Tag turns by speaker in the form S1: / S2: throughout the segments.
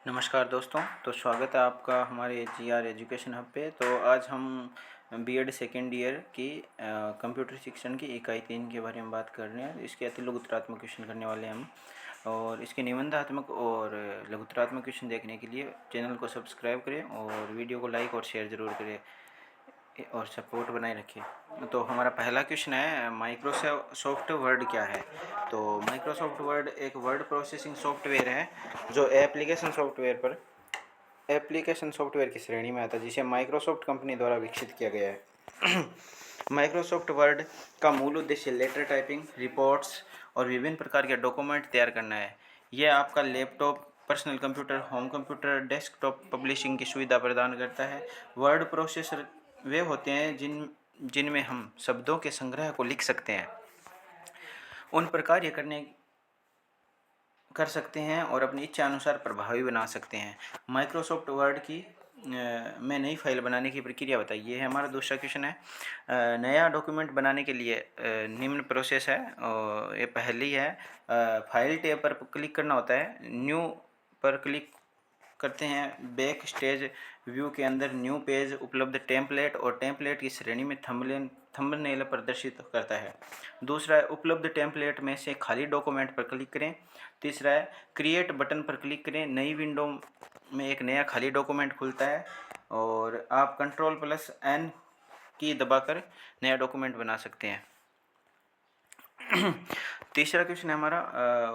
S1: नमस्कार दोस्तों। तो स्वागत है आपका हमारे जीआर एजुकेशन हब पे। तो आज हम बीएड सेकेंड ईयर की कंप्यूटर शिक्षण की इकाई 3 के बारे में बात कर रहे हैं। इसके अति लघुतरात्मक क्वेश्चन करने वाले हैं हम, और इसके निबंधात्मक और लघुतरात्मक क्वेश्चन देखने के लिए चैनल को सब्सक्राइब करें और वीडियो को लाइक और शेयर ज़रूर करें और सपोर्ट बनाए रखें। तो हमारा पहला क्वेश्चन है, माइक्रोसॉफ्ट वर्ड क्या है। तो माइक्रोसॉफ्ट वर्ड एक वर्ड प्रोसेसिंग सॉफ्टवेयर है जो एप्लीकेशन सॉफ्टवेयर की श्रेणी में आता है, जिसे माइक्रोसॉफ्ट कंपनी द्वारा विकसित किया गया है। माइक्रोसॉफ्ट वर्ड का मूल उद्देश्य लेटर टाइपिंग, रिपोर्ट्स और विभिन्न प्रकार के डॉक्यूमेंट तैयार करना है। यह आपका laptop, personal computer, home computer, desktop publishing की सुविधा प्रदान करता है। वर्ड प्रोसेसर वे होते हैं जिनमें हम शब्दों के संग्रह को लिख सकते हैं, उन पर कार्य कर सकते हैं और अपनी इच्छा अनुसार प्रभावी बना सकते हैं। माइक्रोसॉफ्ट वर्ड की में नई फाइल बनाने की प्रक्रिया बताइए। ये है हमारा दूसरा क्वेश्चन है। नया डॉक्यूमेंट बनाने के लिए निम्न प्रोसेस है। और ये पहली है, फाइल टैब पर क्लिक करना होता है, न्यू पर क्लिक करते हैं। बैक स्टेज व्यू के अंदर न्यू पेज उपलब्ध टेम्पलेट और टेम्पलेट की श्रेणी में थंबनेल प्रदर्शित करता है। दूसरा है, उपलब्ध टेम्पलेट में से खाली डॉक्यूमेंट पर क्लिक करें। तीसरा है, क्रिएट बटन पर क्लिक करें, नई विंडो में एक नया खाली डॉक्यूमेंट खुलता है और आप Ctrl+N की दबाकर नया डॉक्यूमेंट बना सकते हैं। तीसरा क्वेश्चन है हमारा,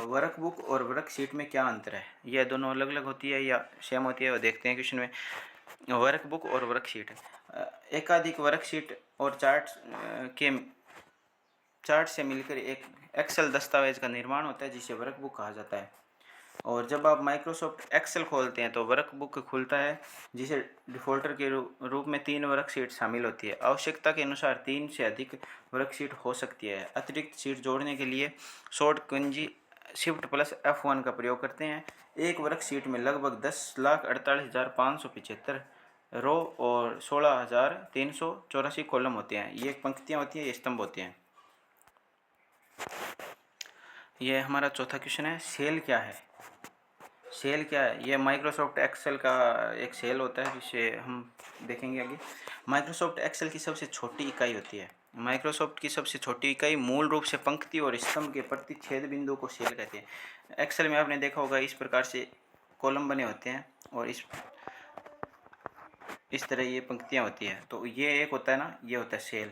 S1: वर्कबुक और वर्कशीट में क्या अंतर है। यह दोनों अलग अलग होती है या सेम होती है, वो देखते हैं क्वेश्चन में। वर्कबुक और वर्कशीट, एकाधिक वर्कशीट और चार्ट से मिलकर एक एक्सेल दस्तावेज का निर्माण होता है, जिसे वर्कबुक कहा जाता है। और जब आप माइक्रोसॉफ्ट एक्सेल खोलते हैं तो वर्कबुक खुलता है, जिसे डिफ़ॉल्टर के रूप में 3 वर्कशीट शामिल होती है। आवश्यकता के अनुसार 3 से अधिक वर्कशीट हो सकती है। अतिरिक्त शीट जोड़ने के लिए शॉर्ट कुंजी Shift+F1 का प्रयोग करते हैं। एक वर्कशीट में लगभग 10,48,575 रो और 16,384 कॉलम होते हैं। ये पंक्तियाँ होती हैं, ये स्तंभ होते हैं। यह हमारा चौथा क्वेश्चन है, सेल क्या है। सेल क्या है, ये माइक्रोसॉफ्ट एक्सेल का एक सेल होता है, जिसे हम देखेंगे आगे। माइक्रोसॉफ्ट एक्सेल की सबसे छोटी इकाई होती है। माइक्रोसॉफ्ट की सबसे छोटी इकाई मूल रूप से पंक्ति और स्तंभ के प्रतिच्छेद बिंदु को सेल कहते हैं। एक्सेल में आपने देखा होगा इस प्रकार से कॉलम बने होते हैं और इस तरह ये पंक्तियाँ होती हैं। तो ये एक होता है ना, ये होता है सेल।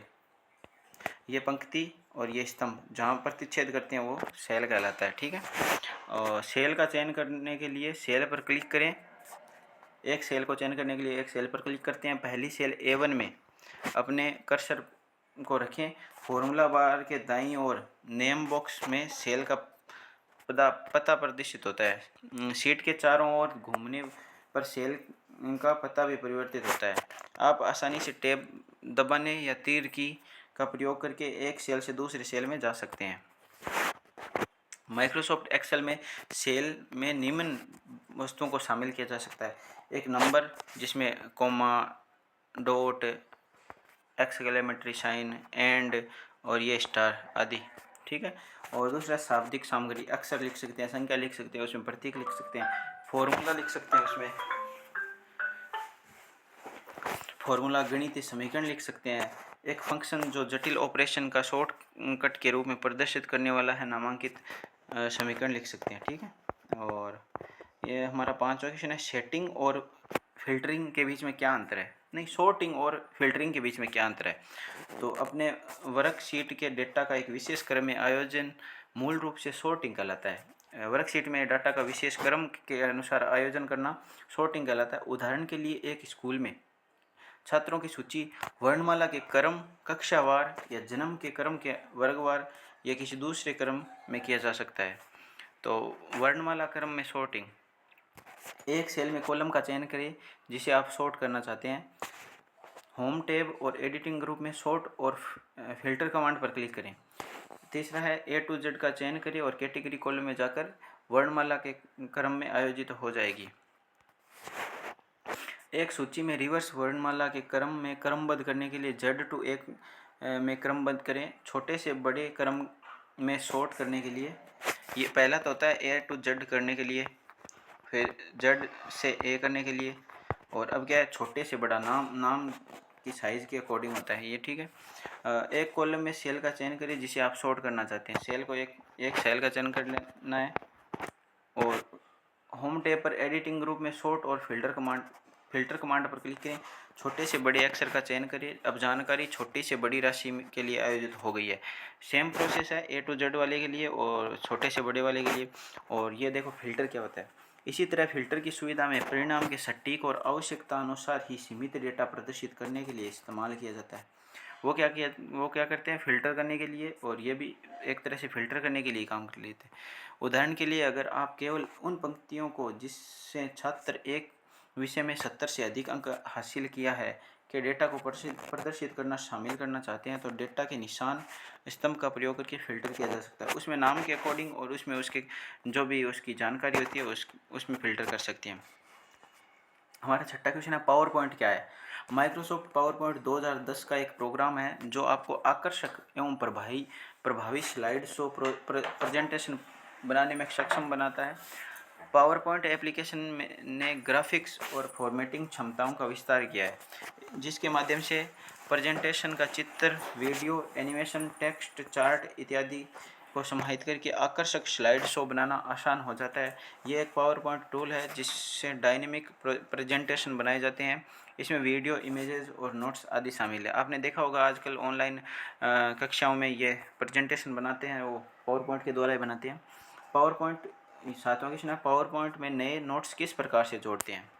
S1: ये पंक्ति और ये स्तंभ जहाँ प्रतिच्छेद करते हैं वो सेल कहलाता है, ठीक है। और सेल का चयन करने के लिए सेल पर क्लिक करें। एक सेल को चयन करने के लिए एक सेल पर क्लिक करते हैं। पहली सेल A1 में अपने कर्सर को रखें। फॉर्मूला बार के दाईं ओर नेम बॉक्स में सेल का पता प्रदर्शित होता है। शीट के चारों ओर घूमने पर सेल का पता भी परिवर्तित होता है। आप आसानी से टैब दबाने या तीर की का प्रयोग करके एक सेल से दूसरे सेल में जा सकते हैं। माइक्रोसॉफ्ट एक्सेल में सेल में निम्न वस्तुओं को शामिल किया जा सकता है। एक नंबर जिसमें comma, dot, exclamatory sign, and और ये स्टार आदि, ठीक है। और दूसरा शाब्दिक सामग्री, अक्षर लिख सकते हैं, संख्या लिख सकते हैं, उसमें प्रतीक लिख सकते हैं, फॉर्मूला लिख सकते हैं, उसमें फॉर्मूला गणितीय समीकरण लिख सकते हैं। एक फंक्शन जो जटिल ऑपरेशन का शॉर्टकट के रूप में प्रदर्शित करने वाला है, नामांकित समीकरण लिख सकते हैं, ठीक है। और ये हमारा पांचवा क्वेश्चन है, सेटिंग और फिल्टरिंग के बीच में क्या अंतर है। नहीं, सॉर्टिंग और फिल्टरिंग के बीच में क्या अंतर है। तो अपने वर्कशीट के डेटा का एक विशेष क्रम में आयोजन मूल रूप से सॉर्टिंग कहलाता है। वर्कशीट में डाटा का विशेष क्रम के अनुसार आयोजन करना सॉर्टिंग कहलाता है। उदाहरण के लिए एक स्कूल में छात्रों की सूची वर्णमाला के क्रम, कक्षावार या जन्म के क्रम के वर्गवार या किसी दूसरे क्रम में किया जा सकता है। तो वर्णमाला क्रम में सॉर्टिंग, एक सेल में कॉलम का चयन करें जिसे आप सॉर्ट करना चाहते हैं। होम टैब और एडिटिंग ग्रुप में सॉर्ट और फिल्टर कमांड पर क्लिक करें। तीसरा है, A to Z का चयन करें और कैटेगरी कॉलम में जाकर वर्णमाला के क्रम में आयोजित हो जाएगी। एक सूची में रिवर्स वर्णमाला के क्रम में क्रमबद्ध करने के लिए Z to A में क्रमबद्ध करें। छोटे से बड़े क्रम में सॉर्ट करने के लिए ये पहला तो होता है A to Z करने के लिए फिर जेड से ए करने के लिए, और अब क्या है, छोटे से बड़ा नाम की साइज़ के अकॉर्डिंग होता है ये, ठीक है। एक कॉलम में सेल का चयन करिए जिसे आप सॉर्ट करना चाहते हैं। सेल को एक सेल का चयन कर लेना है, और होम टैब पर एडिटिंग ग्रुप में सॉर्ट और फिल्टर कमांड पर क्लिक करें। छोटे से बड़े अक्षर का चयन करिए। अब जानकारी छोटी से बड़ी राशि के लिए आयोजित हो गई है। सेम प्रोसेस है ए टू जेड वाले के लिए और छोटे से बड़े वाले के लिए। और ये देखो फिल्टर क्या होता है। इसी तरह फिल्टर की सुविधा में परिणाम के सटीक और आवश्यकता अनुसार ही सीमित डेटा प्रदर्शित करने के लिए इस्तेमाल किया जाता है। वो क्या करते हैं फिल्टर करने के लिए, और ये भी एक तरह से फिल्टर करने के लिए काम कर लेते हैं। उदाहरण के लिए, अगर आप केवल उन पंक्तियों को जिससे छात्र एक विषय में 70 से अधिक अंक हासिल किया है के डेटा को प्रदर्शित करना शामिल करना चाहते हैं, तो डेटा के निशान स्तंभ का प्रयोग करके फिल्टर किया जा सकता है। उसमें नाम के अकॉर्डिंग और उसमें उसके जो भी उसकी जानकारी होती है उसमें फिल्टर कर सकते हैं। हमारा छठा क्वेश्चन है, पावर पॉइंट क्या है। माइक्रोसॉफ्ट पावर पॉइंट 2010 का एक प्रोग्राम है जो आपको आकर्षक एवं प्रभावी स्लाइड शो प्रेजेंटेशन बनाने में सक्षम बनाता है। पावर पॉइंट एप्लीकेशन ने ग्राफिक्स और फॉर्मेटिंग क्षमताओं का विस्तार किया है, जिसके माध्यम से प्रेजेंटेशन का चित्र, वीडियो, एनिमेशन, टेक्स्ट, चार्ट इत्यादि को समाहित करके आकर्षक स्लाइड शो बनाना आसान हो जाता है। ये एक पावर पॉइंट टूल है जिससे डायनेमिक प्रेजेंटेशन बनाए जाते हैं। इसमें वीडियो, इमेजेस और नोट्स आदि शामिल है। आपने देखा होगा आजकल ऑनलाइन कक्षाओं में ये प्रेजेंटेशन बनाते हैं, वो पावर पॉइंट के द्वारा ही बनाते हैं। पावर पॉइंट, सातवां क्वेश्चन है, पावर पॉइंट में नए नोट्स किस प्रकार से जोड़ते हैं।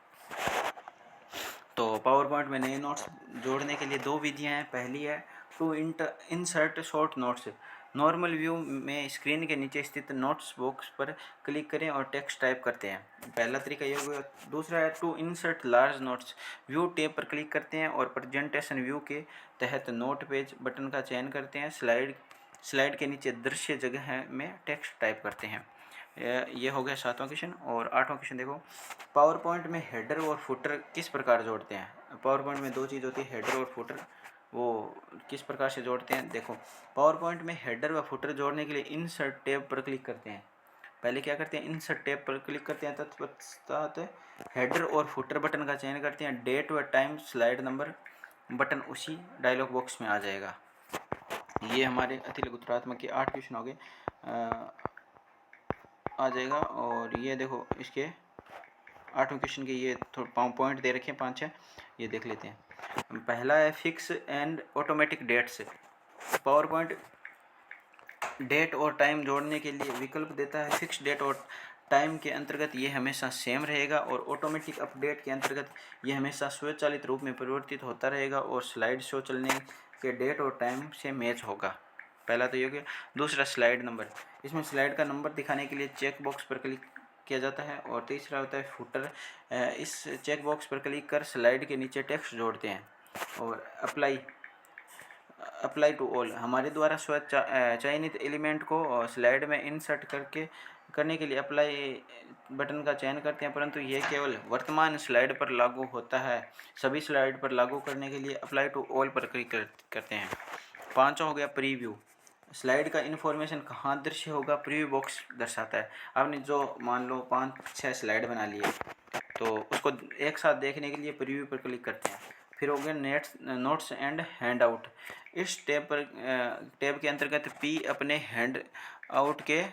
S1: तो पावर पॉइंट में नए नोट्स जोड़ने के लिए दो विधियां हैं। पहली है to insert short notes. Normal view में स्क्रीन के नीचे स्थित नोट्स बॉक्स पर क्लिक करें और टेक्स्ट टाइप करते हैं, पहला तरीका ये हुआ। दूसरा है to insert large notes. View tab पर क्लिक करते हैं और प्रेजेंटेशन व्यू के तहत नोट पेज बटन का चयन करते हैं। स्लाइड के नीचे दृश्य जगह में टेक्स्ट टाइप करते हैं। ये हो गया सातवां क्वेश्चन। और आठवां क्वेश्चन देखो, पावर पॉइंट में हेडर और फुटर किस प्रकार जोड़ते हैं। पावर पॉइंट में दो चीज़ होती है, हेडर और फुटर, वो किस प्रकार से जोड़ते हैं। देखो, पावर पॉइंट में हेडर व फुटर जोड़ने के लिए इंसर्ट टैब पर क्लिक करते हैं। पहले क्या करते हैं, इंसर्ट टैब पर क्लिक करते हैं, तत्पश्चात हेडर और फुटर बटन का चयन करते हैं। डेट व टाइम, स्लाइड नंबर बटन उसी डायलॉग बॉक्स में आ जाएगा। ये हमारे अति लघुत्रात्मक के 8 क्वेश्चन हो गए, आ जाएगा। और ये देखो इसके 8वें क्वेश्चन के ये पॉइंट दे रखे हैं 5-6, ये देख लेते हैं। पहला है fix and automatic dates. PowerPoint date और टाइम जोड़ने के लिए विकल्प देता है। फिक्स डेट और टाइम के अंतर्गत ये हमेशा सेम रहेगा, और ऑटोमेटिक अपडेट के अंतर्गत ये हमेशा स्वचालित रूप में परिवर्तित होता रहेगा और स्लाइड शो चलने के डेट और टाइम से मैच होगा। पहला तो ये हो गया। दूसरा स्लाइड नंबर, इसमें स्लाइड का नंबर दिखाने के लिए चेक बॉक्स पर क्लिक किया जाता है। और तीसरा होता है फुटर। इस चेक बॉक्स पर क्लिक कर स्लाइड के नीचे टेक्स्ट जोड़ते हैं। और अप्लाई टू ऑल, हमारे द्वारा चयनित एलिमेंट को स्लाइड में इंसर्ट करने के लिए अप्लाई बटन का चयन करते हैं, परंतु यह केवल वर्तमान स्लाइड पर लागू होता है। सभी स्लाइड पर लागू करने के लिए अप्लाई टू ऑल पर क्लिक करते हैं। पांचवा हो गया प्रीव्यू। स्लाइड का इन्फॉर्मेशन कहाँ दृश्य होगा, प्रीव्यू बॉक्स दर्शाता है। आपने जो मान लो 5-6 स्लाइड बना लिए, तो उसको एक साथ देखने के लिए प्रीव्यू पर क्लिक करते हैं। फिर हो गया नोट्स एंड हैंड आउट। इस टैब के अंतर्गत पी अपने हैंड आउट के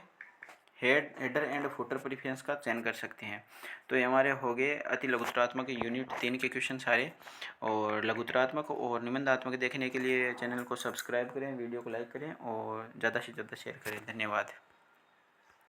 S1: हेडर एंड फुटर प्रेफरेंस का चयन कर सकते हैं। तो ये हमारे हो गए अति लघुत्रात्मक यूनिट 3 के क्वेश्चन सारे। और लघुत्रात्मक और निबंधात्मक देखने के लिए चैनल को सब्सक्राइब करें, वीडियो को लाइक करें और ज़्यादा से ज़्यादा शेयर करें। धन्यवाद।